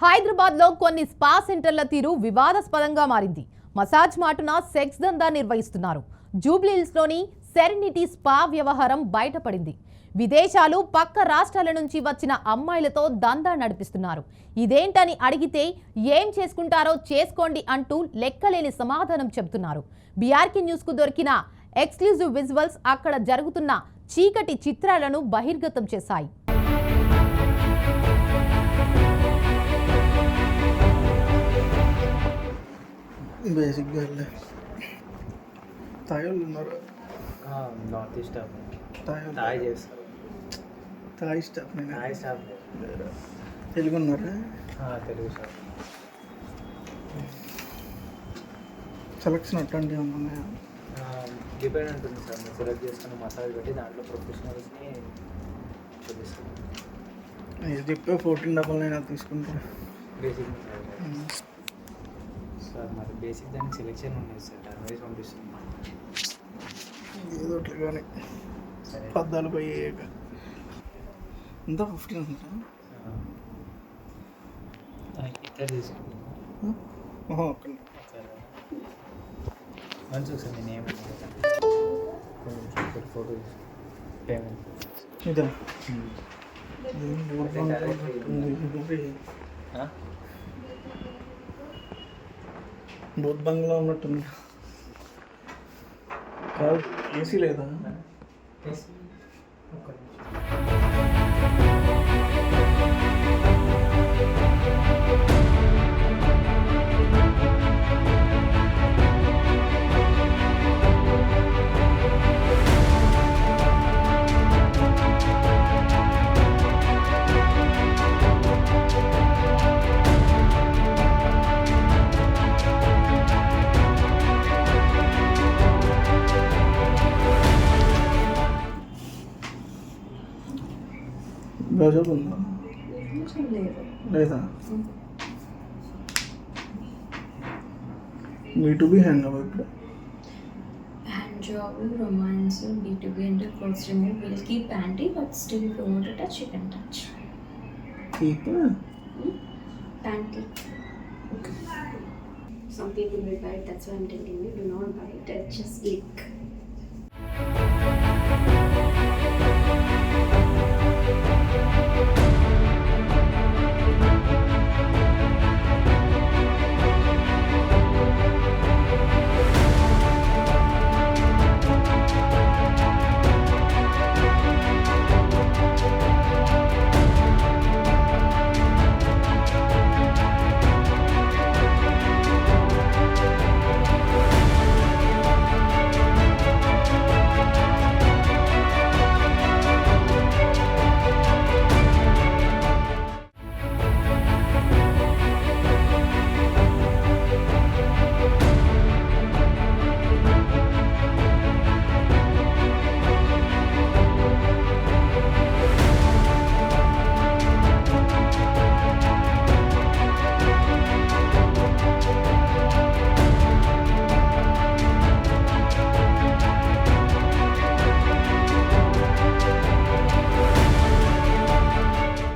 హైదరాబాద్లో కొన్ని స్పా సెంటర్ల తీరు వివాదాస్పదంగా మారింది. మసాజ్ మాటున సెక్స్ దందా నిర్వహిస్తున్నారు. జూబ్లీహిల్స్లోని సెరెనిటీ స్పా వ్యవహారం బయటపడింది. విదేశాలు, పక్క రాష్ట్రాల నుంచి వచ్చిన అమ్మాయిలతో దందా నడిపిస్తున్నారు. ఇదేంటని అడిగితే ఏం చేసుకుంటారో చేసుకోండి అంటూ లెక్కలేని సమాధానం చెబుతున్నారు. బీఆర్కే న్యూస్కు దొరికిన ఎక్స్క్లూజివ్ విజువల్స్ అక్కడ జరుగుతున్న చీకటి చిత్రాలను బహిర్గతం చేశాయి. బేసిక్గా తాయి వాళ్ళు ఉన్నారు. నార్త్ ఈస్ట్ స్టాఫ్ తాయి చేస్తారు. తాయి స్టాఫ్ తాయి స్టాఫ్ తెలుగు ఉన్నారా? తెలుగు స్టాఫ్. సెలక్షన్ అట్లాంటివి ఏమన్నా ఉన్నాయా? డిపెండ్ ఉంటుంది సార్. మీరు సెలెక్ట్ చేసుకున్న మసాజ్ పెట్టి దాంట్లో ప్రొఫెషనల్స్ని చూపిస్తాం. ఇది చెప్పే 1499 తీసుకుంటారు. బేసిక్ సార్ మరి బేసిక్ దానికి సెలెక్షన్ ఉన్నాయి సార్. దాని వైజ్ పంపిస్తున్నాం. ఏదో ఒకటి కానీ పద్దాలు పోయి ఎంత 15 ఉంటా ఇక్కడ తీసుకుంటాం. ఒక్క మంచి సార్ నేను ఏమన్నా కొంచెం ఫోటో పేమెంట్ ఇదా బోత్ బంగ్లా ఉన్నట్టుంది. కాదు ఏసీ లేదా? గజల్ ఉందా? లేదా? B2B హ్యాండ్ అవ్వ ఇప్పుడు hand job, romance, B2B and clothes remove. We'll keep panty, but still if you want to touch, you can touch. keep Panty. okay. Some people will buy it, that's why I'm telling you, do not buy it. It's just leak.